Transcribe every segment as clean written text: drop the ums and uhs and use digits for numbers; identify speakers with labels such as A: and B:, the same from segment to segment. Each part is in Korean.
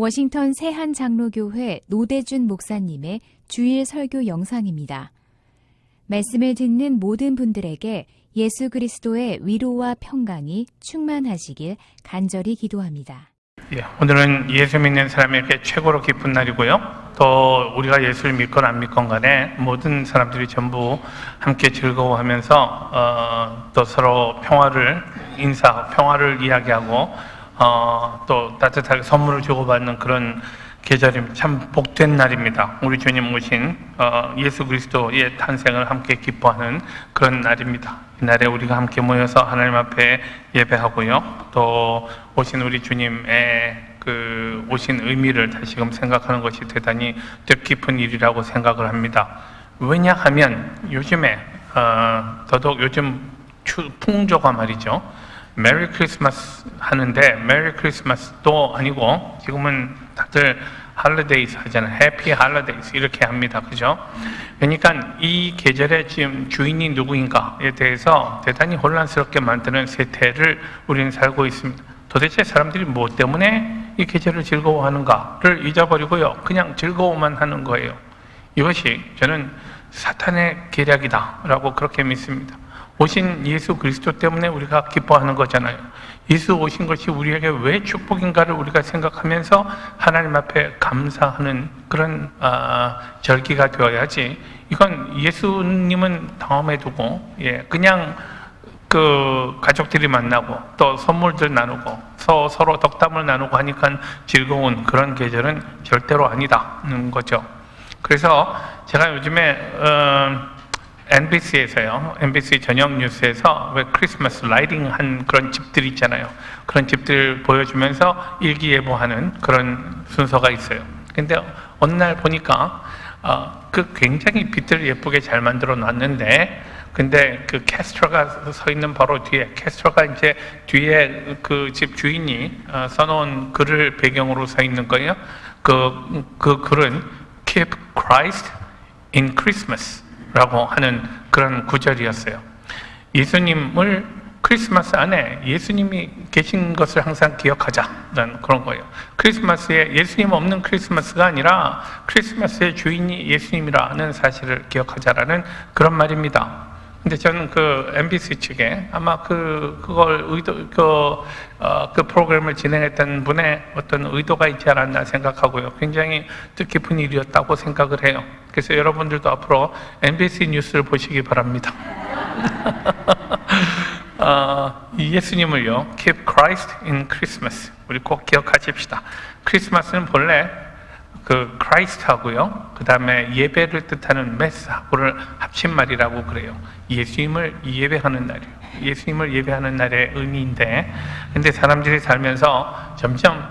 A: 워싱턴 새한장로교회 노대준 목사님의 주일 설교 영상입니다. 말씀을 듣는 모든 분들에게 예수 그리스도의 위로와 평강이 충만하시길 간절히 기도합니다.
B: 오늘은 예수 믿는 사람에게 최고로 기쁜 날이고요. 또 우리가 예수를 믿건 안 믿건 간에 모든 사람들이 전부 함께 즐거워하면서 또 서로 평화를 이야기하고 또 따뜻하게 선물을 주고받는 그런 계절입니다. 참 복된 날입니다. 우리 주님 오신 예수 그리스도의 탄생을 함께 기뻐하는 그런 날입니다. 이 날에 우리가 함께 모여서 하나님 앞에 예배하고요. 또 오신 우리 주님의 오신 의미를 다시금 생각하는 것이 대단히 뜻깊은 일이라고 생각을 합니다. 왜냐하면 요즘에 더더욱 요즘 풍조가 말이죠. 메리 크리스마스 하는데 메리 크리스마스도 아니고 지금은 다들 할리데이스 하잖아요. 해피 할리데이스 이렇게 합니다. 그죠? 그러니까 이 계절의 지금 주인이 누구인가에 대해서 대단히 혼란스럽게 만드는 세태를 우리는 살고 있습니다. 도대체 사람들이 무엇 때문에 이 계절을 즐거워하는가를 잊어버리고요. 그냥 즐거워만 하는 거예요. 이것이 저는 사탄의 계략이다라고 그렇게 믿습니다. 오신 예수 그리스도 때문에 우리가 기뻐하는 거잖아요. 예수 오신 것이 우리에게 왜 축복인가를 우리가 생각하면서 하나님 앞에 감사하는 그런 절기가 되어야지, 이건 예수님은 다음에 두고 그냥 가족들이 만나고 또 선물들 나누고 서로 덕담을 나누고 하니까 즐거운 그런 계절은 절대로 아니다는 거죠. 그래서 제가 요즘에 MBC에서요, MBC 저녁 뉴스에서 왜 크리스마스 라이딩 한 그런 집들 있잖아요. 그런 집들 보여주면서 일기예보하는 그런 순서가 있어요. 근데 어느 날 보니까 굉장히 빛을 예쁘게 잘 만들어 놨는데, 근데 캐스트로가 서 있는 바로 뒤에, 캐스트로가 이제 뒤에 그 집 주인이 써놓은 글을 배경으로 서 있는 거예요. 그 글은 Keep Christ in Christmas 라고 하는 그런 구절이었어요. 예수님을 크리스마스 안에 예수님이 계신 것을 항상 기억하자는 그런 거예요. 크리스마스에 예수님 없는 크리스마스가 아니라 크리스마스의 주인이 예수님이라는 사실을 기억하자라는 그런 말입니다. 근데 저는 MBC 측에 아마 그 프로그램을 진행했던 분의 어떤 의도가 있지 않았나 생각하고요. 굉장히 뜻깊은 일이었다고 생각을 해요. 그래서 여러분들도 앞으로 MBC 뉴스를 보시기 바랍니다. 예수님을요, Keep Christ in Christmas. 우리 꼭 기억하십시다. 크리스마스는 본래 크라이스트하고요, 그 다음에 예배를 뜻하는 메스하고를 합친 말이라고 그래요. 예수님을 예배하는 날이에요. 예수님을 예배하는 날의 의미인데, 근데 사람들이 살면서 점점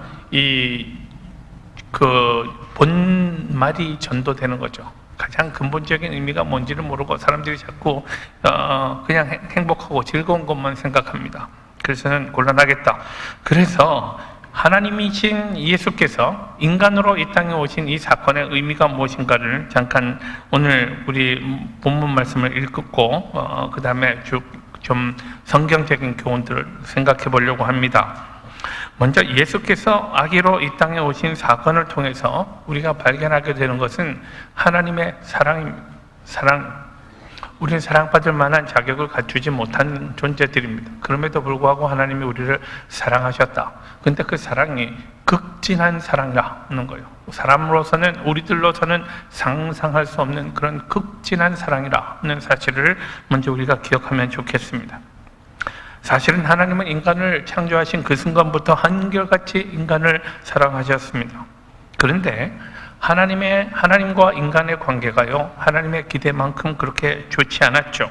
B: 본말이 전도되는 거죠. 가장 근본적인 의미가 뭔지를 모르고 사람들이 자꾸 그냥 행복하고 즐거운 것만 생각합니다. 그래서는 곤란하겠다. 그래서 하나님이신 예수께서 인간으로 이 땅에 오신 이 사건의 의미가 무엇인가를 잠깐 오늘 우리 본문 말씀을 읽고 그 다음에 좀 성경적인 교훈들을 생각해 보려고 합니다. 먼저 예수께서 아기로 이 땅에 오신 사건을 통해서 우리가 발견하게 되는 것은 하나님의 사랑입니다. 우리는 사랑받을 만한 자격을 갖추지 못한 존재들입니다. 그럼에도 불구하고 하나님이 우리를 사랑하셨다. 근데 그 사랑이 극진한 사랑이라는 거예요. 사람으로서는, 우리들로서는 상상할 수 없는 그런 극진한 사랑이라는 사실을 먼저 우리가 기억하면 좋겠습니다. 사실은 하나님은 인간을 창조하신 그 순간부터 한결같이 인간을 사랑하셨습니다. 그런데 하나님과 인간의 관계가요, 하나님의 기대만큼 그렇게 좋지 않았죠.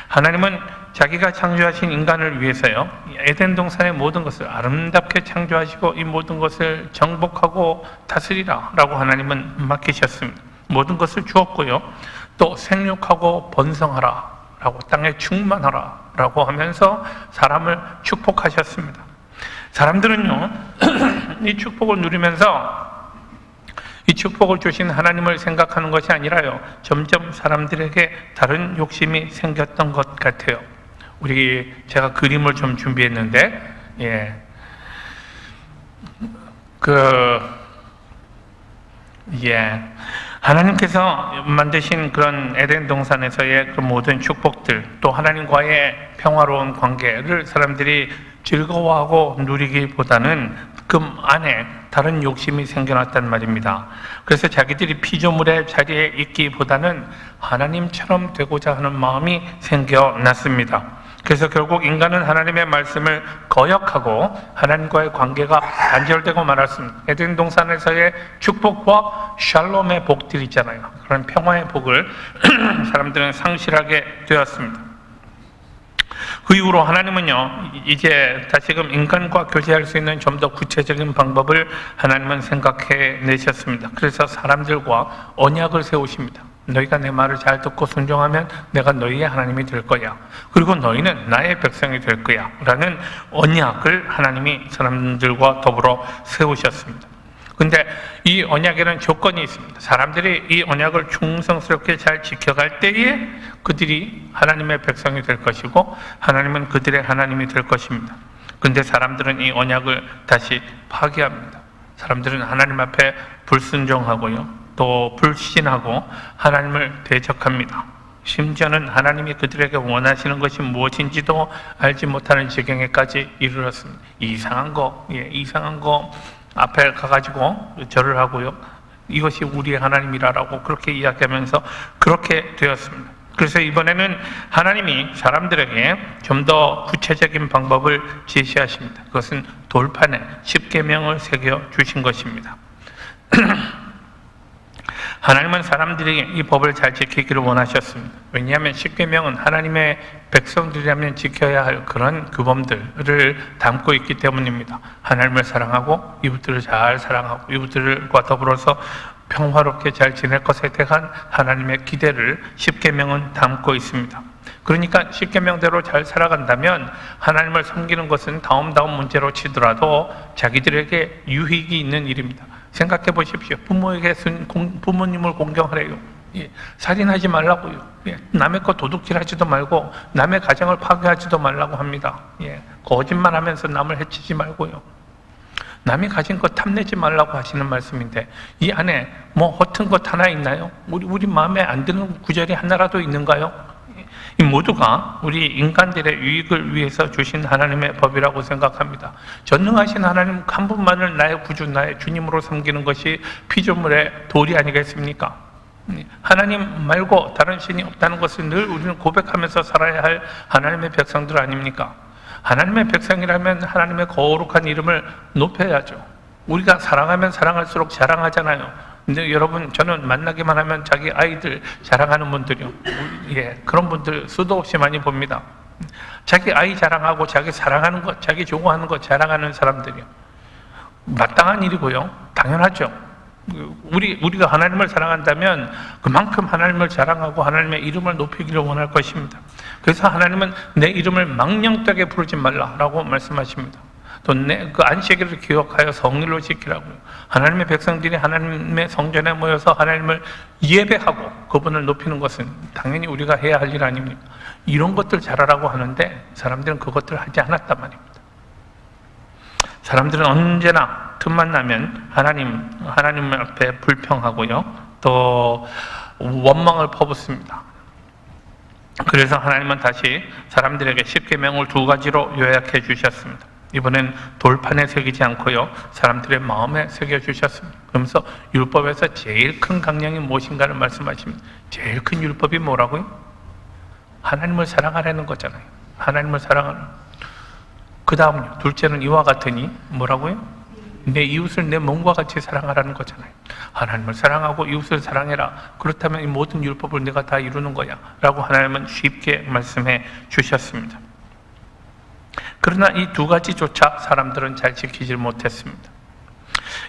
B: 하나님은 자기가 창조하신 인간을 위해서요, 에덴 동산의 모든 것을 아름답게 창조하시고 이 모든 것을 정복하고 다스리라 라고 하나님은 맡기셨습니다. 모든 것을 주었고요, 또 생육하고 번성하라 라고, 땅에 충만하라 라고 하면서 사람을 축복하셨습니다. 사람들은요, 이 축복을 누리면서 이 축복을 주신 하나님을 생각하는 것이 아니라요, 점점 사람들에게 다른 욕심이 생겼던 것 같아요. 제가 그림을 좀 준비했는데, 예. 하나님께서 만드신 그런 에덴 동산에서의 그 모든 축복들, 또 하나님과의 평화로운 관계를 사람들이 즐거워하고 누리기보다는 그 안에 다른 욕심이 생겨났단 말입니다. 그래서 자기들이 피조물의 자리에 있기보다는 하나님처럼 되고자 하는 마음이 생겨났습니다. 그래서 결국 인간은 하나님의 말씀을 거역하고 하나님과의 관계가 단절되고 말았습니다. 에덴 동산에서의 축복과 샬롬의 복들 있잖아요. 그런 평화의 복을 사람들은 상실하게 되었습니다. 그 이후로 하나님은요, 이제 다시금 인간과 교제할 수 있는 좀 더 구체적인 방법을 하나님은 생각해 내셨습니다. 그래서 사람들과 언약을 세우십니다. 너희가 내 말을 잘 듣고 순종하면 내가 너희의 하나님이 될 거야. 그리고 너희는 나의 백성이 될 거야. 라는 언약을 하나님이 사람들과 더불어 세우셨습니다. 근데 이 언약에는 조건이 있습니다. 사람들이 이 언약을 충성스럽게 잘 지켜갈 때에 그들이 하나님의 백성이 될 것이고 하나님은 그들의 하나님이 될 것입니다. 근데 사람들은 이 언약을 다시 파기합니다. 사람들은 하나님 앞에 불순종하고요, 또 불신하고 하나님을 대적합니다. 심지어는 하나님이 그들에게 원하시는 것이 무엇인지도 알지 못하는 지경에까지 이르렀습니다. 이상한 거 앞에 가가지고 절을 하고요, 이것이 우리의 하나님이라고 그렇게 이야기하면서 그렇게 되었습니다. 그래서 이번에는 하나님이 사람들에게 좀 더 구체적인 방법을 제시하십니다. 그것은 돌판에 십계명을 새겨 주신 것입니다. 하나님은 사람들이 이 법을 잘 지키기를 원하셨습니다. 왜냐하면 십계명은 하나님의 백성들이라면 지켜야 할 그런 규범들을 담고 있기 때문입니다. 하나님을 사랑하고 이웃들을 잘 사랑하고 이웃들과 더불어서 평화롭게 잘 지낼 것에 대한 하나님의 기대를 십계명은 담고 있습니다. 그러니까 십계명대로 잘 살아간다면 하나님을 섬기는 것은 다음 문제로 치더라도 자기들에게 유익이 있는 일입니다. 생각해 보십시오. 부모님을 공경하래요. 예, 살인하지 말라고요. 예, 남의 거 도둑질하지도 말고 남의 가정을 파괴하지도 말라고 합니다. 예, 거짓말하면서 남을 해치지 말고요. 남이 가진 것 탐내지 말라고 하시는 말씀인데 이 안에 뭐 허튼 것 하나 있나요? 우리 마음에 안 드는 구절이 하나라도 있는가요? 이 모두가 우리 인간들의 유익을 위해서 주신 하나님의 법이라고 생각합니다. 전능하신 하나님 한 분만을 나의 구주, 나의 주님으로 섬기는 것이 피조물의 도리 아니겠습니까? 하나님 말고 다른 신이 없다는 것을 늘 우리는 고백하면서 살아야 할 하나님의 백성들 아닙니까? 하나님의 백성이라면 하나님의 거룩한 이름을 높여야죠. 우리가 사랑하면 사랑할수록 자랑하잖아요. 근데 여러분, 저는 만나기만 하면 자기 아이들 자랑하는 분들이요, 예, 그런 분들 수도 없이 많이 봅니다. 자기 아이 자랑하고 자기 사랑하는 것, 자기 좋아하는 것 자랑하는 사람들이요, 마땅한 일이고요, 당연하죠. 우리가 하나님을 사랑한다면 그만큼 하나님을 자랑하고 하나님의 이름을 높이기를 원할 것입니다. 그래서 하나님은 내 이름을 망령되게 부르지 말라라고 말씀하십니다. 또 그 안식일을 기억하여 성일로 지키라고요. 하나님의 백성들이 하나님의 성전에 모여서 하나님을 예배하고 그분을 높이는 것은 당연히 우리가 해야 할 일 아닙니까? 이런 것들 잘하라고 하는데 사람들은 그것들을 하지 않았단 말입니다. 사람들은 언제나 틈만 나면 하나님 앞에 불평하고요, 또 원망을 퍼붓습니다. 그래서 하나님은 다시 사람들에게 십계명을 2가지로 요약해 주셨습니다. 이번엔 돌판에 새기지 않고요, 사람들의 마음에 새겨주셨습니다. 그러면서 율법에서 제일 큰 강령이 무엇인가를 말씀하십니다. 제일 큰 율법이 뭐라고요? 하나님을 사랑하라는 거잖아요. 하나님을 사랑하는. 그 다음요, 둘째는 이와 같으니 뭐라고요? 내 이웃을 내 몸과 같이 사랑하라는 거잖아요. 하나님을 사랑하고 이웃을 사랑해라. 그렇다면 이 모든 율법을 내가 다 이루는 거야 라고 하나님은 쉽게 말씀해 주셨습니다. 그러나 이 2가지조차 사람들은 잘 지키지 못했습니다.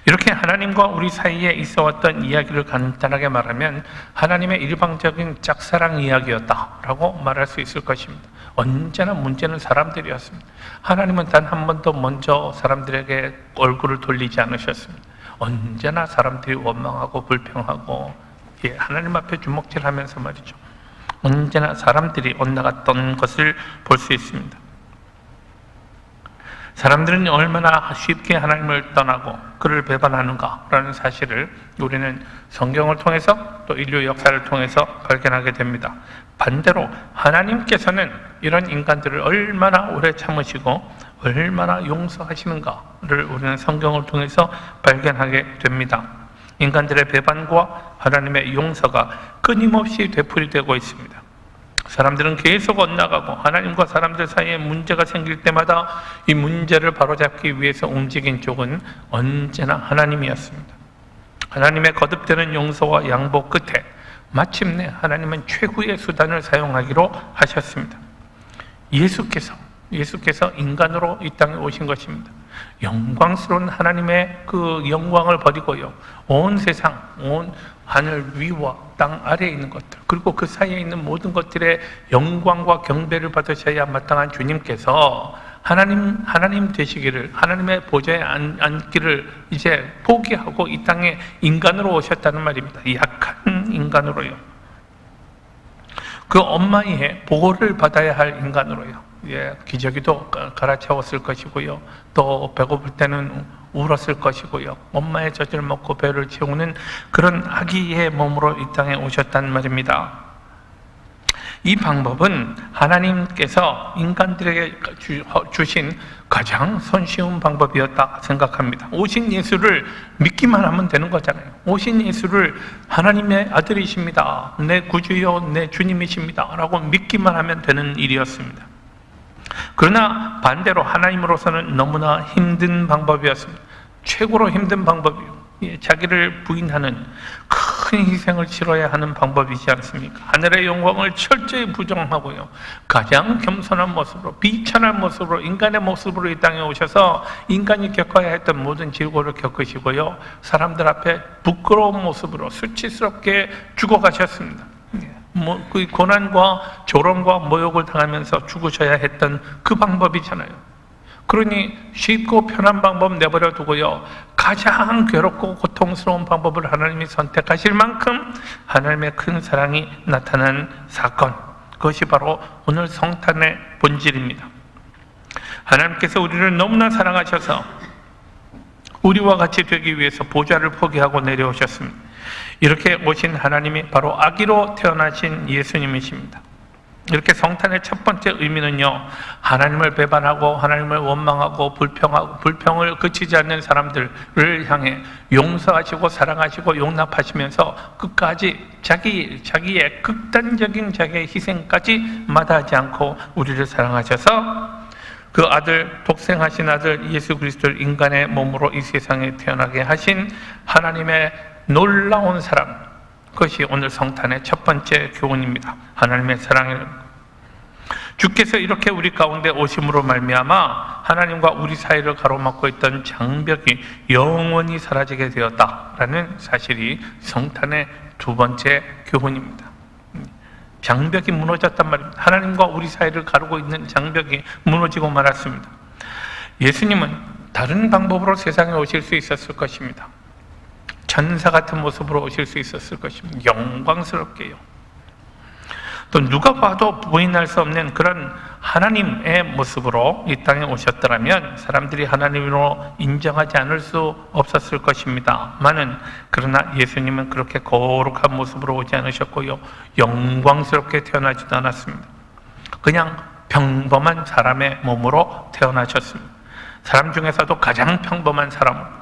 B: 이렇게 하나님과 우리 사이에 있어왔던 이야기를 간단하게 말하면 하나님의 일방적인 짝사랑 이야기였다라고 말할 수 있을 것입니다. 언제나 문제는 사람들이었습니다. 하나님은 단 한 번도 먼저 사람들에게 얼굴을 돌리지 않으셨습니다. 언제나 사람들이 원망하고 불평하고, 예, 하나님 앞에 주먹질하면서 말이죠, 언제나 사람들이 엇나갔던 것을 볼 수 있습니다. 사람들은 얼마나 쉽게 하나님을 떠나고 그를 배반하는가라는 사실을 우리는 성경을 통해서 또 인류 역사를 통해서 발견하게 됩니다. 반대로 하나님께서는 이런 인간들을 얼마나 오래 참으시고 얼마나 용서하시는가를 우리는 성경을 통해서 발견하게 됩니다. 인간들의 배반과 하나님의 용서가 끊임없이 되풀이되고 있습니다. 사람들은 계속 엇나가고 하나님과 사람들 사이에 문제가 생길 때마다 이 문제를 바로잡기 위해서 움직인 쪽은 언제나 하나님이었습니다. 하나님의 거듭되는 용서와 양보 끝에 마침내 하나님은 최후의 수단을 사용하기로 하셨습니다. 예수께서 인간으로 이 땅에 오신 것입니다. 영광스러운 하나님의 그 영광을 버리고요, 온 세상, 온 하늘 위와 땅 아래에 있는 것들, 그리고 그 사이에 있는 모든 것들의 영광과 경배를 받으셔야 마땅한 주님께서 하나님 되시기를, 하나님의 보좌에 앉기를 이제 포기하고 이 땅에 인간으로 오셨다는 말입니다. 약한 인간으로요. 그 엄마의 보호를 받아야 할 인간으로요. 기저귀도 갈아채웠을 것이고요, 또 배고플 때는 울었을 것이고요, 엄마의 젖을 먹고 배를 채우는 그런 아기의 몸으로 이 땅에 오셨단 말입니다. 이 방법은 하나님께서 인간들에게 주신 가장 손쉬운 방법이었다 생각합니다. 오신 예수를 믿기만 하면 되는 거잖아요. 오신 예수를 하나님의 아들이십니다, 내 구주요 내 주님이십니다 라고 믿기만 하면 되는 일이었습니다. 그러나 반대로 하나님으로서는 너무나 힘든 방법이었습니다. 최고로 힘든 방법이요, 자기를 부인하는 큰 희생을 치러야 하는 방법이지 않습니까? 하늘의 영광을 철저히 부정하고요, 가장 겸손한 모습으로, 비천한 모습으로, 인간의 모습으로 이 땅에 오셔서 인간이 겪어야 했던 모든 질고를 겪으시고요, 사람들 앞에 부끄러운 모습으로 수치스럽게 죽어가셨습니다. 그 고난과 조롱과 모욕을 당하면서 죽으셔야 했던 그 방법이잖아요. 그러니 쉽고 편한 방법 내버려 두고요, 가장 괴롭고 고통스러운 방법을 하나님이 선택하실 만큼 하나님의 큰 사랑이 나타난 사건, 그것이 바로 오늘 성탄의 본질입니다. 하나님께서 우리를 너무나 사랑하셔서 우리와 같이 되기 위해서 보좌를 포기하고 내려오셨습니다. 이렇게 오신 하나님이 바로 아기로 태어나신 예수님이십니다. 이렇게 성탄의 첫 번째 의미는요, 하나님을 배반하고 하나님을 원망하고 불평을 그치지 않는 사람들을 향해 용서하시고 사랑하시고 용납하시면서 끝까지 자기의 극단적인 자기의 희생까지 마다하지 않고 우리를 사랑하셔서 그 아들, 독생하신 아들 예수 그리스도를 인간의 몸으로 이 세상에 태어나게 하신 하나님의 놀라운 사랑, 그것이 오늘 성탄의 첫 번째 교훈입니다. 하나님의 사랑을, 주께서 이렇게 우리 가운데 오심으로 말미암아 하나님과 우리 사이를 가로막고 있던 장벽이 영원히 사라지게 되었다라는 사실이 성탄의 두 번째 교훈입니다. 장벽이 무너졌단 말입니다. 하나님과 우리 사이를 가르고 있는 장벽이 무너지고 말았습니다. 예수님은 다른 방법으로 세상에 오실 수 있었을 것입니다. 천사 같은 모습으로 오실 수 있었을 것입니다. 영광스럽게요. 또 누가 봐도 부인할 수 없는 그런 하나님의 모습으로 이 땅에 오셨더라면 사람들이 하나님으로 인정하지 않을 수 없었을 것입니다. 그러나 예수님은 그렇게 거룩한 모습으로 오지 않으셨고요, 영광스럽게 태어나지도 않았습니다. 그냥 평범한 사람의 몸으로 태어나셨습니다. 사람 중에서도 가장 평범한 사람으로,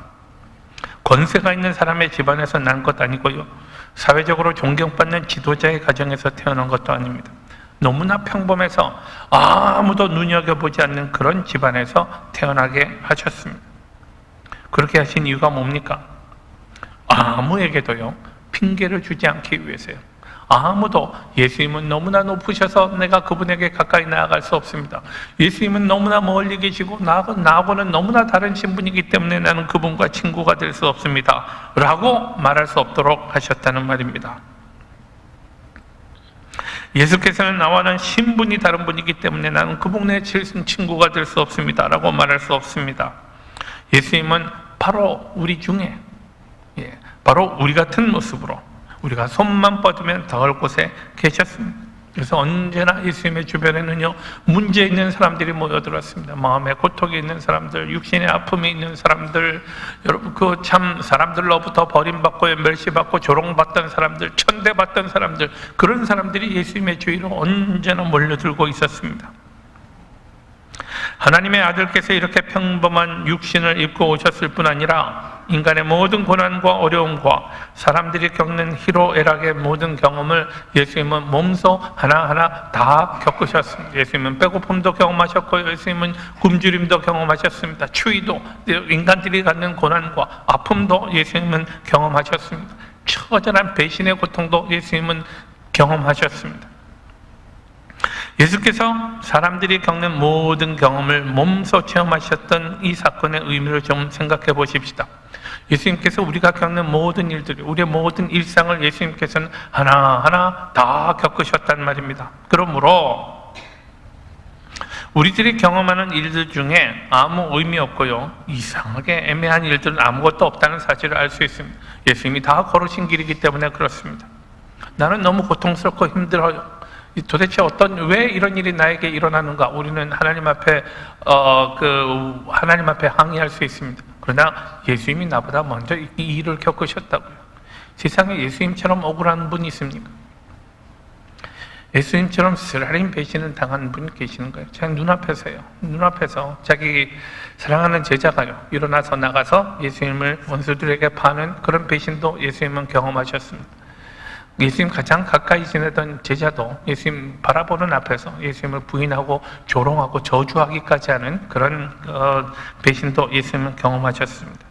B: 권세가 있는 사람의 집안에서 난 것 아니고요, 사회적으로 존경받는 지도자의 가정에서 태어난 것도 아닙니다. 너무나 평범해서 아무도 눈여겨보지 않는 그런 집안에서 태어나게 하셨습니다. 그렇게 하신 이유가 뭡니까? 아무에게도요 핑계를 주지 않기 위해서요. 아무도 예수님은 너무나 높으셔서 내가 그분에게 가까이 나아갈 수 없습니다, 예수님은 너무나 멀리 계시고 나하고는 너무나 다른 신분이기 때문에 나는 그분과 친구가 될 수 없습니다 라고 말할 수 없도록 하셨다는 말입니다. 예수께서는 나와는 신분이 다른 분이기 때문에 나는 그분의 친구가 될 수 없습니다 라고 말할 수 없습니다. 예수님은 바로 우리 중에, 바로 우리 같은 모습으로, 우리가 손만 뻗으면 닿을 곳에 계셨습니다. 그래서 언제나 예수님의 주변에는요, 문제 있는 사람들이 모여들었습니다. 마음에 고통이 있는 사람들, 육신의 아픔이 있는 사람들, 여러분 그 참 사람들로부터 버림받고 멸시받고 조롱받던 사람들, 천대받던 사람들, 그런 사람들이 예수님의 주위로 언제나 몰려들고 있었습니다. 하나님의 아들께서 이렇게 평범한 육신을 입고 오셨을 뿐 아니라 인간의 모든 고난과 어려움과 사람들이 겪는 희로애락의 모든 경험을 예수님은 몸소 하나하나 다 겪으셨습니다. 예수님은 배고픔도 경험하셨고 예수님은 굶주림도 경험하셨습니다. 추위도, 인간들이 갖는 고난과 아픔도 예수님은 경험하셨습니다. 처절한 배신의 고통도 예수님은 경험하셨습니다. 예수께서 사람들이 겪는 모든 경험을 몸소 체험하셨던 이 사건의 의미를 좀 생각해 보십시다. 예수님께서 우리가 겪는 모든 일들이, 우리의 모든 일상을 예수님께서는 하나하나 다 겪으셨단 말입니다. 그러므로 우리들이 경험하는 일들 중에 아무 의미 없고요, 이상하게 애매한 일들은 아무것도 없다는 사실을 알 수 있습니다. 예수님이 다 걸으신 길이기 때문에 그렇습니다. 나는 너무 고통스럽고 힘들어요. 도대체 왜 이런 일이 나에게 일어나는가? 우리는 하나님 앞에 하나님 앞에 항의할 수 있습니다. 그러나 예수님이 나보다 먼저 이 일을 겪으셨다고요. 세상에 예수님처럼 억울한 분이 있습니까? 예수님처럼 쓰라린 배신을 당한 분이 계시는가요? 제 눈앞에서요. 눈앞에서 자기 사랑하는 제자가요, 일어나서 나가서 예수님을 원수들에게 파는 그런 배신도 예수님은 경험하셨습니다. 예수님 가장 가까이 지내던 제자도 예수님 바라보는 앞에서 예수님을 부인하고 조롱하고 저주하기까지 하는 그런 배신도 예수님은 경험하셨습니다.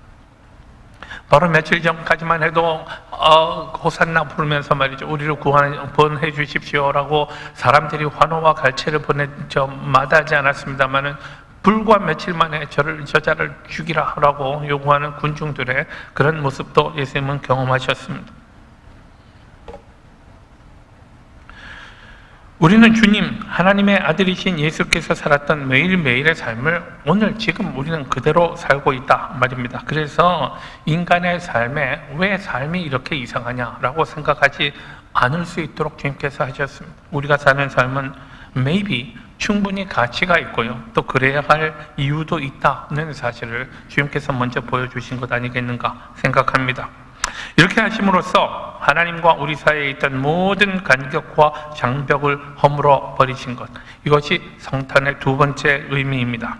B: 바로 며칠 전까지만 해도 호산나 부르면서 말이죠, 우리를 구원해 주십시오라고 사람들이 환호와 갈채를 마다하지 않았습니다마는 불과 며칠 만에 저자를 죽이라 하라고 요구하는 군중들의 그런 모습도 예수님은 경험하셨습니다. 우리는 주님, 하나님의 아들이신 예수께서 살았던 매일매일의 삶을 오늘 지금 우리는 그대로 살고 있다 말입니다. 그래서 인간의 삶에 왜 삶이 이렇게 이상하냐라고 생각하지 않을 수 있도록 주님께서 하셨습니다. 우리가 사는 삶은 maybe 충분히 가치가 있고요, 또 그래야 할 이유도 있다는 사실을 주님께서 먼저 보여주신 것 아니겠는가 생각합니다. 이렇게 하심으로써 하나님과 우리 사이에 있던 모든 간격과 장벽을 허물어 버리신 것, 이것이 성탄의 두 번째 의미입니다.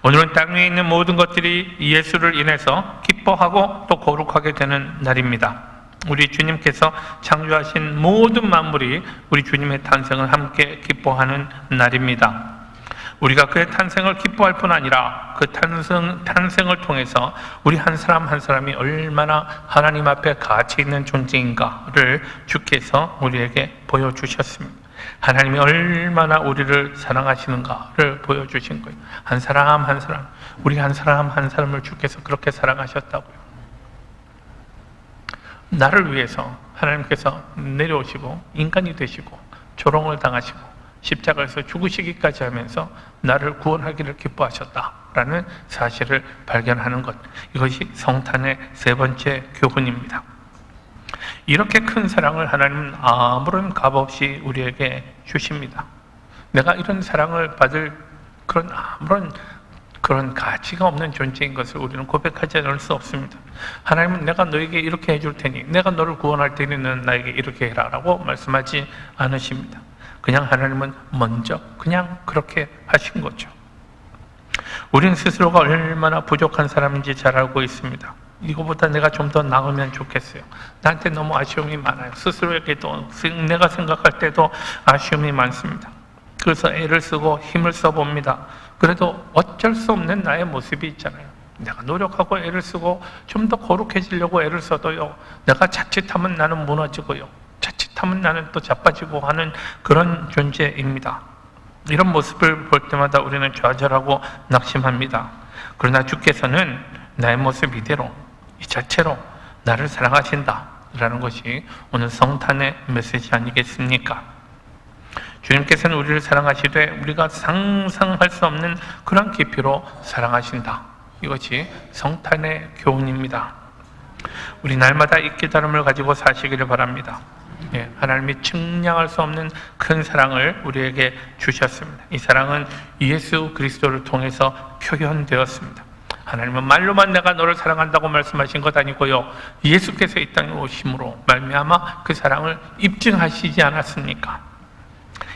B: 오늘은 땅 위에 있는 모든 것들이 예수를 인해서 기뻐하고 또 거룩하게 되는 날입니다. 우리 주님께서 창조하신 모든 만물이 우리 주님의 탄생을 함께 기뻐하는 날입니다. 우리가 그의 탄생을 기뻐할 뿐 아니라 그 탄생을 통해서 우리 한 사람 한 사람이 얼마나 하나님 앞에 가치 있는 존재인가를 주께서 우리에게 보여주셨습니다. 하나님이 얼마나 우리를 사랑하시는가를 보여주신 거예요. 한 사람 한 사람, 우리 한 사람 한 사람을 주께서 그렇게 사랑하셨다고요. 나를 위해서 하나님께서 내려오시고 인간이 되시고 조롱을 당하시고 십자가에서 죽으시기까지 하면서 나를 구원하기를 기뻐하셨다라는 사실을 발견하는 것, 이것이 성탄의 세 번째 교훈입니다. 이렇게 큰 사랑을 하나님은 아무런 값 없이 우리에게 주십니다. 내가 이런 사랑을 받을 아무런 가치가 없는 존재인 것을 우리는 고백하지 않을 수 없습니다. 하나님은 내가 너에게 이렇게 해줄 테니, 내가 너를 구원할 테니 너는 나에게 이렇게 해라 라고 말씀하지 않으십니다. 그냥 하나님은 먼저 그냥 그렇게 하신 거죠. 우리는 스스로가 얼마나 부족한 사람인지 잘 알고 있습니다. 이거보다 내가 좀 더 나으면 좋겠어요. 나한테 너무 아쉬움이 많아요. 스스로에게도, 내가 생각할 때도 아쉬움이 많습니다. 그래서 애를 쓰고 힘을 써봅니다. 그래도 어쩔 수 없는 나의 모습이 있잖아요. 내가 노력하고 애를 쓰고 좀 더 거룩해지려고 애를 써도요, 내가 자칫하면 나는 무너지고요, 자칫하면 나는 또 자빠지고 하는 그런 존재입니다. 이런 모습을 볼 때마다 우리는 좌절하고 낙심합니다. 그러나 주께서는 나의 모습 이대로, 이 자체로 나를 사랑하신다라는 것이 오늘 성탄의 메시지 아니겠습니까? 주님께서는 우리를 사랑하시되 우리가 상상할 수 없는 그런 깊이로 사랑하신다. 이것이 성탄의 교훈입니다. 우리 날마다 이 깨달음을 가지고 사시기를 바랍니다. 하나님이 측량할 수 없는 큰 사랑을 우리에게 주셨습니다. 이 사랑은 예수 그리스도를 통해서 표현되었습니다. 하나님은 말로만 내가 너를 사랑한다고 말씀하신 것 아니고요, 예수께서 이 땅에 오심으로 말미암아 그 사랑을 입증하시지 않았습니까?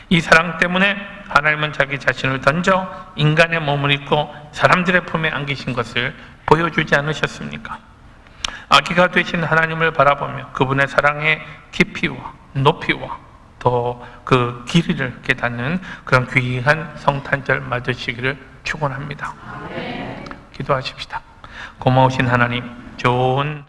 B: 이 사랑 때문에 하나님은 자기 자신을 던져 인간의 몸을 입고 사람들의 품에 안기신 것을 보여주지 않으셨습니까? 아기가 되신 하나님을 바라보며 그분의 사랑의 깊이와 높이와 또 그 길이를 깨닫는 그런 귀한 성탄절 맞으시기를 축원합니다. 기도하십시다. 고마우신 하나님, 좋은